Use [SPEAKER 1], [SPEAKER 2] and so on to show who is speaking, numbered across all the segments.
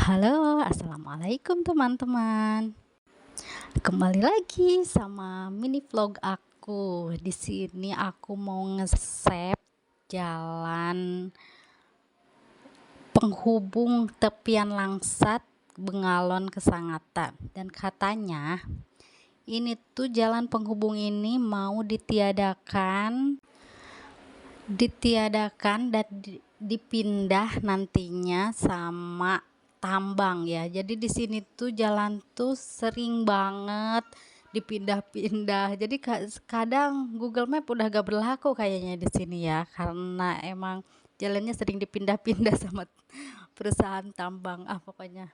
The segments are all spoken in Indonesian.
[SPEAKER 1] Halo, assalamualaikum teman-teman. Kembali lagi sama mini vlog aku. Di sini aku mau nge-save jalan penghubung tepian Langsat Bengalon ke Sangatta. Dan katanya ini tuh jalan penghubung ini mau ditiadakan dan dipindah nantinya sama tambang ya. Jadi di sini tuh jalan tuh sering banget dipindah-pindah. Jadi kadang Google Map udah gak berlaku kayaknya di sini ya, karena emang jalannya sering dipindah-pindah sama perusahaan tambang. Pokoknya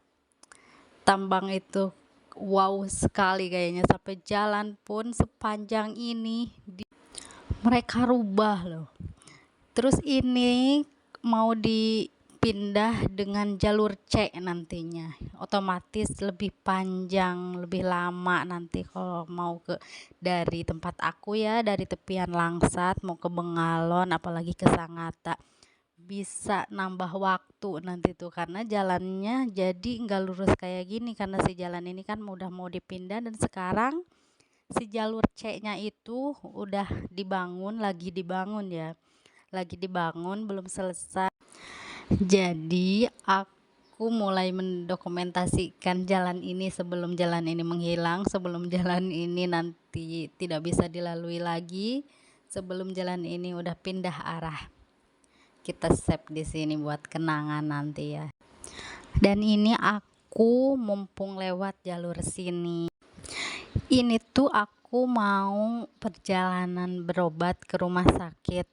[SPEAKER 1] tambang itu wow sekali kayaknya, sampai jalan pun sepanjang ini mereka rubah loh. Terus ini mau dipindah dengan jalur C nantinya, otomatis lebih panjang, lebih lama nanti kalau mau dari tempat aku ya, dari tepian Langsat mau ke Bengalon apalagi ke Sangatta, bisa nambah waktu nanti tuh, karena jalannya jadi nggak lurus kayak gini, karena si jalan ini kan udah mau dipindah. Dan sekarang si jalur C-nya itu udah dibangun, lagi dibangun, belum selesai. Jadi aku mulai mendokumentasikan jalan ini sebelum jalan ini menghilang, sebelum jalan ini nanti tidak bisa dilalui lagi, sebelum jalan ini udah pindah arah. Kita save di sini buat kenangan nanti ya. Dan ini aku mumpung lewat jalur sini. Ini tuh aku mau perjalanan berobat ke rumah sakit,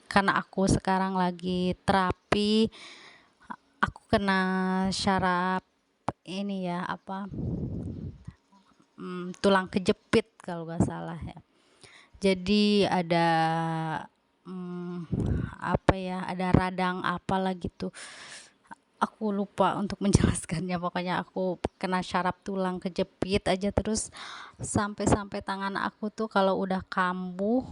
[SPEAKER 1] karena aku sekarang lagi terapi. Aku kena syaraf ini ya, tulang kejepit kalau nggak salah ya. Jadi ada ada radang apalah gitu, aku lupa untuk menjelaskannya. Pokoknya aku kena syaraf tulang kejepit aja, terus sampai tangan aku tuh kalau udah kambuh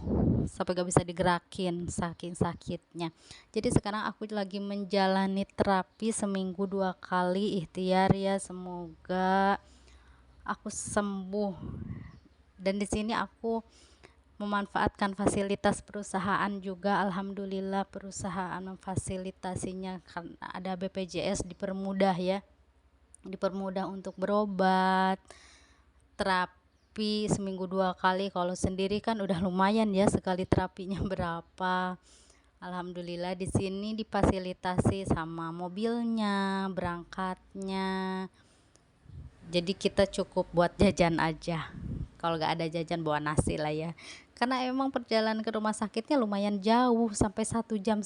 [SPEAKER 1] sampai gak bisa digerakin saking sakitnya. Jadi sekarang aku lagi menjalani terapi seminggu 2 kali, ikhtiar ya, semoga aku sembuh. Dan di sini aku memanfaatkan fasilitas perusahaan juga, alhamdulillah perusahaan memfasilitasinya, karena ada BPJS, dipermudah ya, dipermudah untuk berobat, terapi seminggu 2 kali. Kalau sendiri kan udah lumayan ya, sekali terapinya berapa. Alhamdulillah di sini difasilitasi sama mobilnya, berangkatnya. Jadi kita cukup buat jajan aja. Kalau nggak ada jajan bawa nasi lah ya. Karena emang perjalanan ke rumah sakitnya lumayan jauh, sampai 1,5 jam.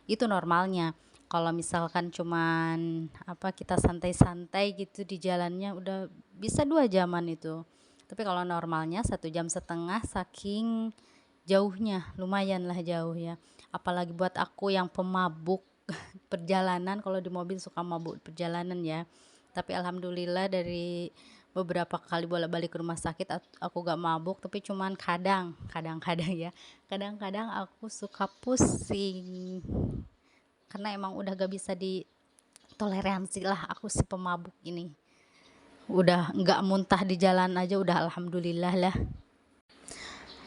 [SPEAKER 1] Itu normalnya. Kalau misalkan cuman kita santai-santai gitu di jalannya udah bisa 2 jaman itu. Tapi kalau normalnya 1,5 jam, saking jauhnya, lumayan lah jauh ya. Apalagi buat aku yang pemabuk perjalanan, kalau di mobil suka mabuk perjalanan ya. Tapi alhamdulillah dari beberapa kali bolak-balik ke rumah sakit aku gak mabuk, tapi cuman kadang-kadang ya, kadang-kadang aku suka pusing, karena emang udah gak bisa ditoleransi lah aku si pemabuk ini. Udah gak muntah di jalan aja udah alhamdulillah lah.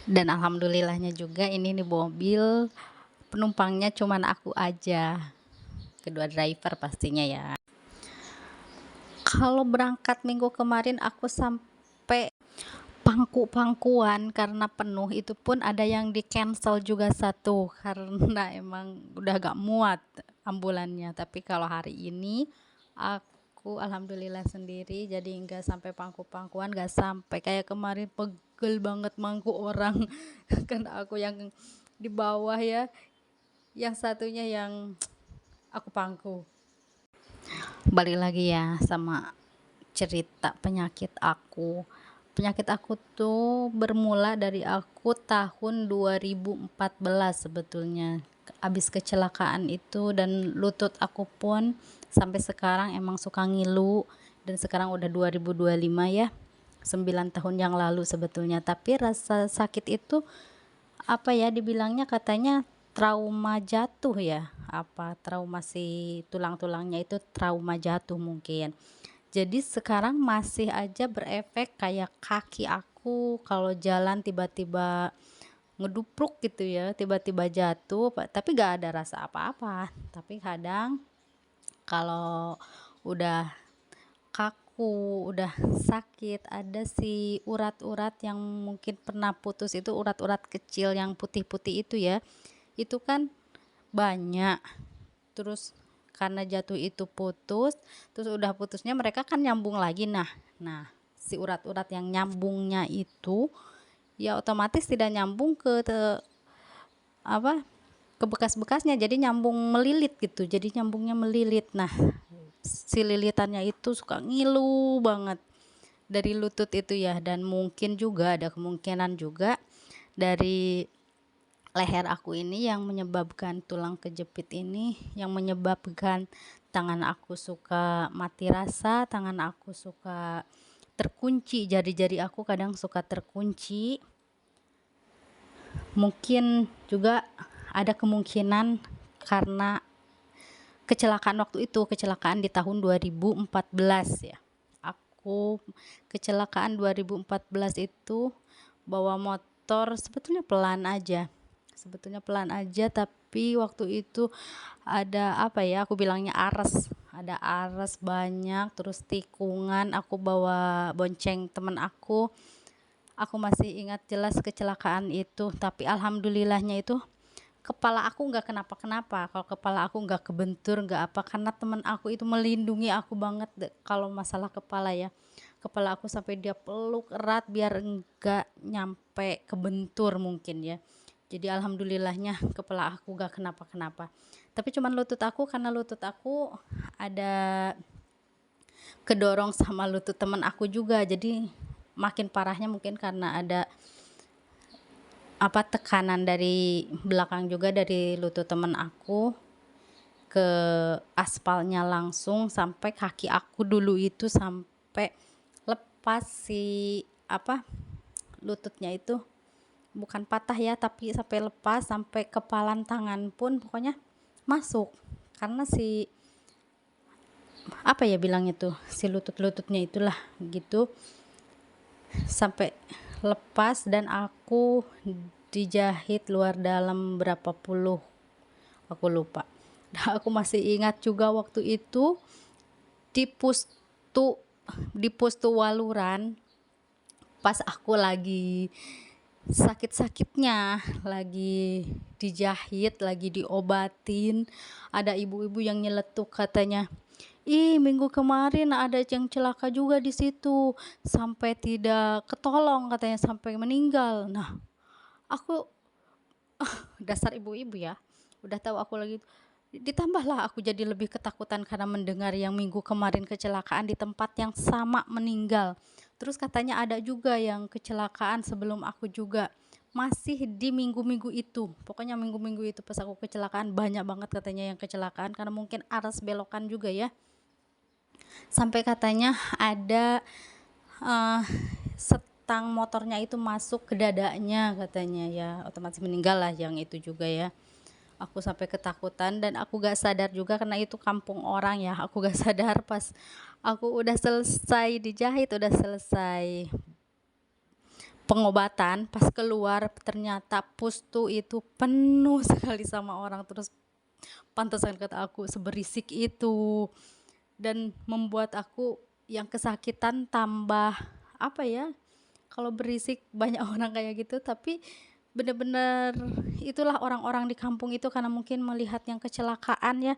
[SPEAKER 1] Dan alhamdulillahnya juga ini nih mobil penumpangnya cuman aku aja, kedua driver pastinya ya. Kalau berangkat minggu kemarin aku sampai pangku-pangkuan karena penuh, itu pun ada yang di cancel juga satu karena emang udah gak muat ambulannya. Tapi kalau hari ini aku alhamdulillah sendiri, jadi nggak sampai pangku-pangkuan, nggak sampai kayak kemarin pegel banget mangku orang kan aku yang di bawah ya, yang satunya yang aku pangku. Balik lagi ya sama cerita penyakit aku. Penyakit aku tuh bermula dari aku tahun 2014 sebetulnya. Abis kecelakaan itu, dan lutut aku pun sampai sekarang emang suka ngilu. Dan sekarang udah 2025 ya, 9 tahun yang lalu sebetulnya. Tapi rasa sakit itu dibilangnya katanya trauma jatuh ya, apa, trauma si tulang-tulangnya itu trauma jatuh mungkin. Jadi sekarang masih aja berefek kayak kaki aku kalau jalan tiba-tiba ngedupruk gitu ya, tiba-tiba jatuh, tapi gak ada rasa apa-apa. Tapi kadang kalau udah kaku, udah sakit, ada si urat-urat yang mungkin pernah putus itu, urat-urat kecil yang putih-putih itu ya, itu kan banyak. Terus karena jatuh itu putus, terus udah putusnya mereka kan nyambung lagi. Nah, si urat-urat yang nyambungnya itu ya otomatis tidak nyambung apa, ke bekas-bekasnya, jadi nyambung melilit gitu, jadi nyambungnya melilit. Nah, si lilitannya itu suka ngilu banget dari lutut itu ya, dan mungkin juga ada kemungkinan juga dari leher aku ini yang menyebabkan tulang kejepit ini, yang menyebabkan tangan aku suka mati rasa, tangan aku suka terkunci, jari-jari aku kadang suka terkunci. Mungkin juga ada kemungkinan karena kecelakaan waktu itu, kecelakaan di tahun 2014 ya. Aku kecelakaan 2014 itu bawa motor sebetulnya pelan aja. Sebetulnya pelan aja, tapi waktu itu ada apa ya, aku bilangnya ares. Ada ares banyak, terus tikungan, aku bawa bonceng temen aku. Aku masih ingat jelas kecelakaan itu, tapi alhamdulillahnya itu kepala aku nggak kenapa-kenapa. Kalau kepala aku nggak kebentur, nggak apa, karena temen aku itu melindungi aku banget kalau masalah kepala ya. Kepala aku sampai dia peluk erat biar enggak nyampe kebentur mungkin ya. Jadi alhamdulillahnya kepala aku nggak kenapa-kenapa. Tapi cuman lutut aku, karena lutut aku ada kedorong sama lutut temen aku juga. Jadi makin parahnya mungkin karena ada apa, tekanan dari belakang juga dari lutut temen aku ke aspalnya langsung sampai kaki aku dulu itu sampai lepas si apa, lututnya itu bukan patah ya, tapi sampai lepas, sampai kepalan tangan pun pokoknya masuk karena si apa ya bilangnya tuh, si lututnya itulah gitu, sampai lepas. Dan aku dijahit luar dalam berapa puluh, aku lupa. Nah, aku masih ingat juga waktu itu di pustu Waluran, pas aku lagi sakit-sakitnya, lagi dijahit, lagi diobatin, ada ibu-ibu yang nyeletuk katanya, ih minggu kemarin ada yang celaka juga di situ, sampai tidak ketolong katanya, sampai meninggal. Nah, aku dasar ibu-ibu ya, udah tahu aku lagi, ditambahlah aku jadi lebih ketakutan karena mendengar yang minggu kemarin kecelakaan di tempat yang sama meninggal. Terus katanya ada juga yang kecelakaan sebelum aku juga, masih di minggu-minggu itu. Pokoknya minggu-minggu itu pas aku kecelakaan banyak banget katanya yang kecelakaan, karena mungkin arus belokan juga ya. Sampai katanya ada setang motornya itu masuk ke dadanya katanya ya, otomatis meninggal lah yang itu juga ya. Aku sampai ketakutan dan aku gak sadar juga karena itu kampung orang ya. Aku gak sadar pas aku udah selesai dijahit, udah selesai pengobatan, pas keluar ternyata pustu itu penuh sekali sama orang. Terus pantesan kata aku seberisik itu, dan membuat aku yang kesakitan tambah apa ya, kalau berisik banyak orang kayak gitu. Tapi bener-bener itulah orang-orang di kampung itu, karena mungkin melihat yang kecelakaan ya,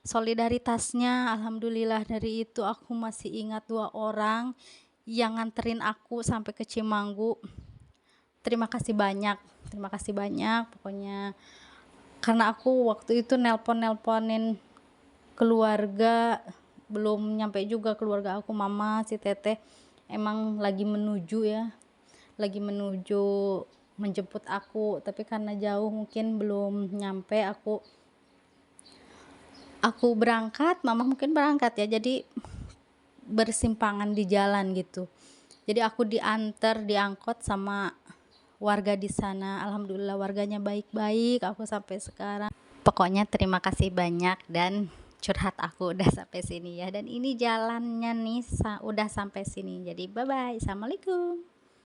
[SPEAKER 1] solidaritasnya. Alhamdulillah dari itu aku masih ingat 2 orang yang nganterin aku sampai ke Cimanggu. Terima kasih banyak, terima kasih banyak pokoknya, karena aku waktu itu nelponin keluarga, belum nyampe juga keluarga aku, mama, si teteh emang lagi menuju ya, lagi menuju menjemput aku, tapi karena jauh mungkin belum nyampe. Aku berangkat, mama mungkin berangkat ya, jadi bersimpangan di jalan gitu. Jadi aku diantar diangkot sama warga di sana. Alhamdulillah warganya baik-baik aku sampai sekarang. Pokoknya terima kasih banyak, dan curhat aku udah sampai sini ya, dan ini jalannya nih udah sampai sini. Jadi bye bye, assalamualaikum.